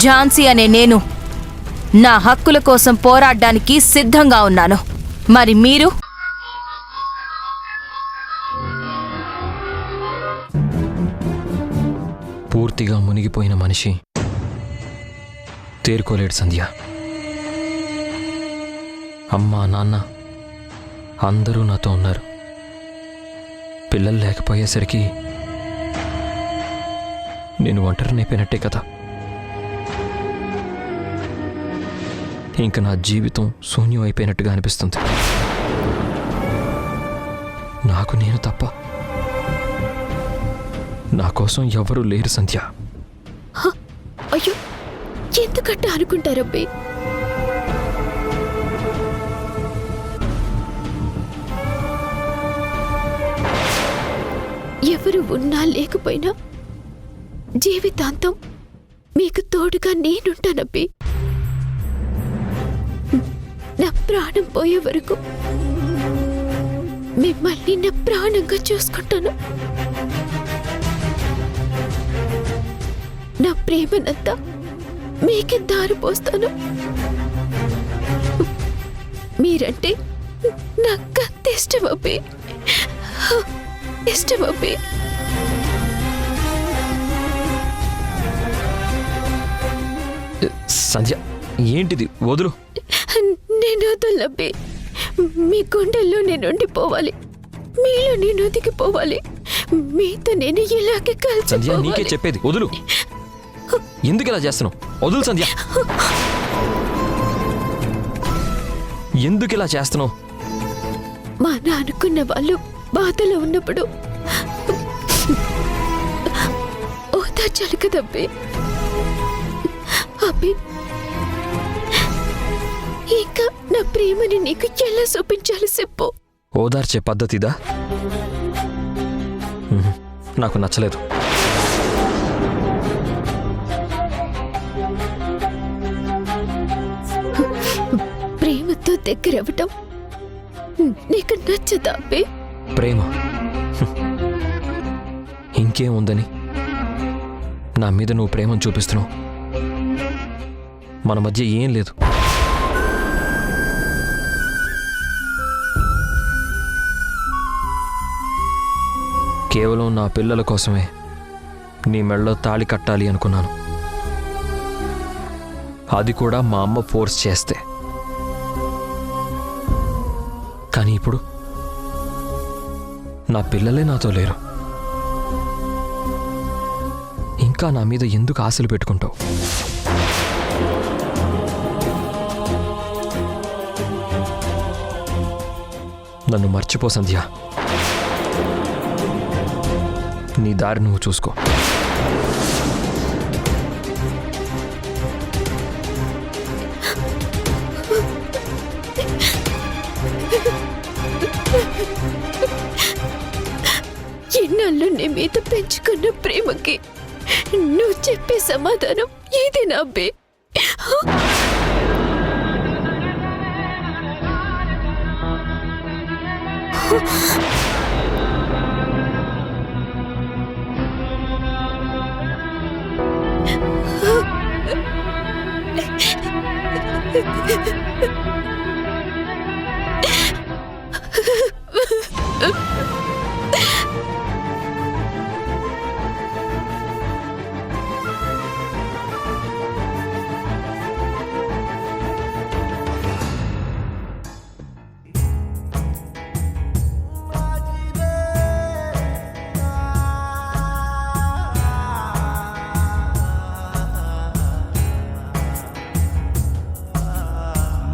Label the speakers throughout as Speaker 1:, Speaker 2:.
Speaker 1: ఝాన్సీ అనే నేను నా హక్కుల కోసం పోరాడడానికి సిద్ధంగా ఉన్నాను. మరి మీరు?
Speaker 2: పూర్తిగా మునిగిపోయిన మనిషి తేరుకోలేడు సంధ్య. అమ్మా నాన్న అందరూ నాతో ఉన్నారు. పిల్లలు లేకపోయేసరికి నేను ఒంటరినైపోయినట్టే కదా. ఇంక నా జీవితం శూన్యం అయిపోయినట్టుగా అనిపిస్తుంది. నాకు నేను తప్ప నా కోసం ఎవరూ లేరు సంధ్య.
Speaker 3: అయ్యో, ఎందుకంటే అనుకుంటారబ్బే. ఎవరు ఉన్నా లేకపోయినా జీవితాంతం మీకు తోడుగా నేనుంటానబ్బే. నా ప్రాణం పోయే వరకు మిమ్మల్ని నా ప్రాణంగా చూసుకుంటాను. నా ప్రేమనంతా మీకే దారిపోస్తాను. మీరంటే నాకంత ఇష్టం అబ్బే, ఇష్టం అబ్బే.
Speaker 2: సంధ్య, ఏంటిది? వదులు.
Speaker 3: నేను వదలబ్బే. మీ గుండెల్లో నేను ఉండిపోవాలి, మీలో నేను ఒదిగిపోవాలి, మీతో నేను ఇలాగే
Speaker 2: సంధ్య, నీకే
Speaker 3: కలిసి.
Speaker 2: చెప్పేది వదులు. ఎందుకు ఇలా చేస్తున్నావు? వదులు సంధ్య. ఎందుకు ఇలా చేస్తున్నావు?
Speaker 3: మా నాన్నకున్న వాళ్ళు బాధలో ఉన్నప్పుడు ఓదార్చాలి కదబ్బే. అబ్బే, ఇంకా నా ప్రేమని నీకు ఎలా చూపించాలి చెప్పు.
Speaker 2: ఓదార్చే పద్ధతిదా? నాకు నచ్చలేదు.
Speaker 3: ప్రేమతో దగ్గరవ్వటం నీకు నచ్చదా అబ్బే?
Speaker 2: ప్రేమ ఇంకేముందని నా మీద నువ్వు ప్రేమను చూపిస్తున్నావు. మన మధ్య ఏం లేదు. కేవలం నా పిల్లల కోసమే నీ మెడలో తాళి కట్టాలి అనుకున్నాను. అది కూడా మా అమ్మ ఫోర్స్ చేస్తే. కానీ ఇప్పుడు నా పిల్లలే నాతో లేరు. ఇంకా నా మీద ఎందుకు ఆశలు పెట్టుకుంటావు? నన్ను మర్చిపో సంధ్య. నీ దారి నువ్వు చూసుకో.
Speaker 3: ఇన్నాళ్ళు నీ మీద పెంచుకున్న ప్రేమకి నువ్వు చెప్పే సమాధానం ఏదేనా అబ్బే?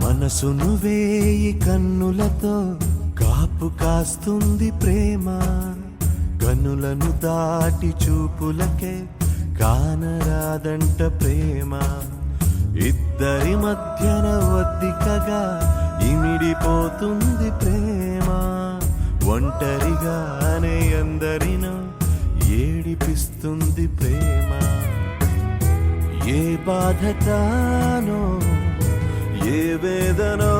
Speaker 4: మనసును వేయి కన్నులతో కాపు కాస్తుంది ప్రేమ. కన్నులను దాటి చూపులకే కానరాదంట ప్రేమ. ఇద్దరి మధ్యన ఒద్దికగా ఇమిడిపోతుంది ప్రేమ. ఒంటరిగానే అందరినో ఏడిపిస్తుంది ప్రేమ. ఏ బాధ తానో ఏ వేదనో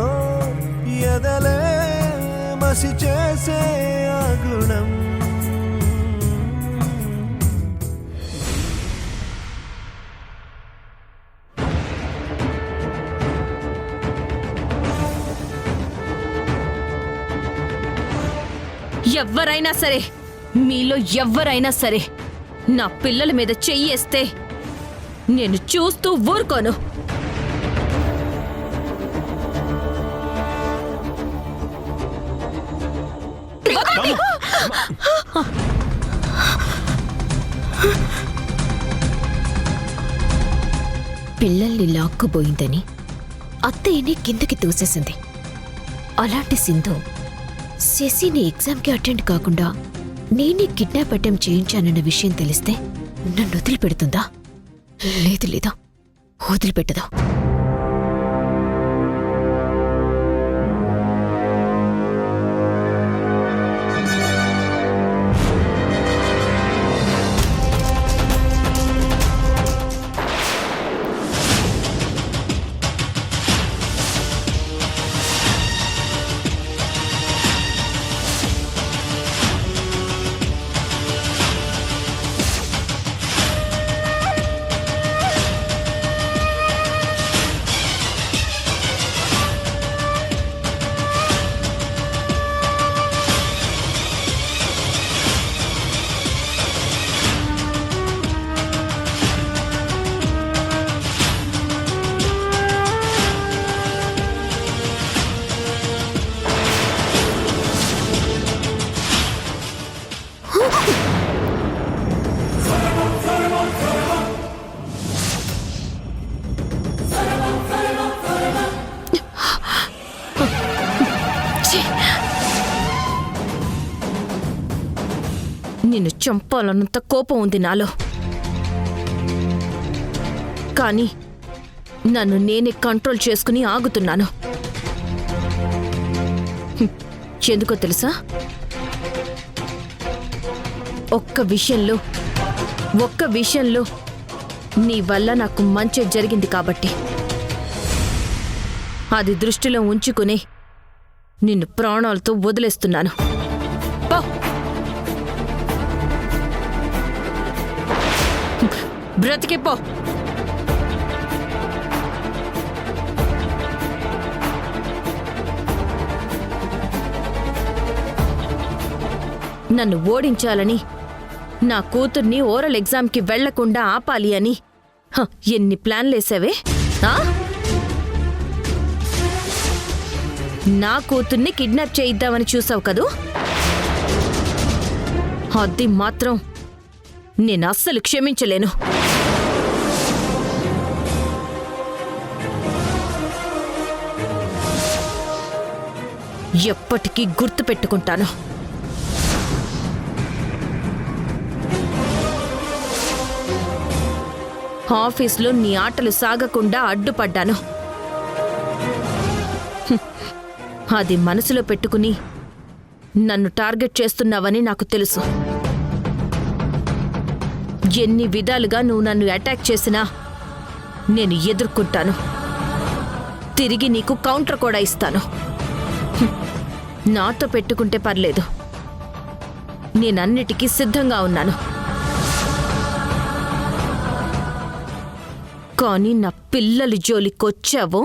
Speaker 4: ఎదలే మసి చేసే ఆ గుణం.
Speaker 1: ఎవ్వరైనా సరే, మీలో ఎవ్వరైనా సరే నా పిల్లల మీద చెయ్యేస్తే నేను చూస్తూ ఊరుకోను.
Speaker 3: పిల్లల్ని లాక్కుపోయిందని అత్తయ్యని కిందకి తోసేసింది. అలాంటి సింధు శశిని ఎగ్జామ్కి అటెండ్ కాకుండా నేనే కిడ్నాప్ అటెంప్ట్ చేయించానన్న విషయం తెలిస్తే నన్ను వదిలిపెడుతుందా? లేదు లేదా, వదిలిపెట్టదా?
Speaker 1: నిన్ను చంపాలన్నంత కోపం ఉంది నాలో. కానీ నన్ను నేనే కంట్రోల్ చేసుకుని ఆగుతున్నాను. ఎందుకో తెలుసా? ఒక్క విషయంలో నీ వల్ల నాకు మంచి జరిగింది కాబట్టి అది దృష్టిలో ఉంచుకుని నిన్ను ప్రాణాలతో వదిలేస్తున్నాను. పో. బ్రతికిపో. నన్ను ఓడించాలని, నా కూతుర్ని ఓరల్ ఎగ్జామ్కి వెళ్లకుండా ఆపాలి అని ఎన్ని ప్లాన్లేసావే? నా కూతుర్ని కిడ్నాప్ చేయిద్దామని చూసావు కదూ? అది మాత్రం నేను అస్సలు క్షమించలేను. ఎప్పటికీ గుర్తు పెట్టుకుంటాను. ఆఫీస్లో నీ ఆటలు సాగకుండా అడ్డుపడ్డాను. అది మనసులో పెట్టుకుని నన్ను టార్గెట్ చేస్తున్నావని నాకు తెలుసు. ఎన్ని విధాలుగా నువ్వు నన్ను అటాక్ చేసినా నేను ఎదుర్కొంటాను. తిరిగి నీకు కౌంటర్ కూడా ఇస్తాను. నాతో పెట్టుకుంటే పర్లేదు, నేనన్నిటికీ సిద్ధంగా ఉన్నాను. కానీ నా పిల్లల జోలికొచ్చావో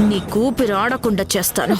Speaker 1: నీ కూపిరి ఆడకుండా చేస్తాను.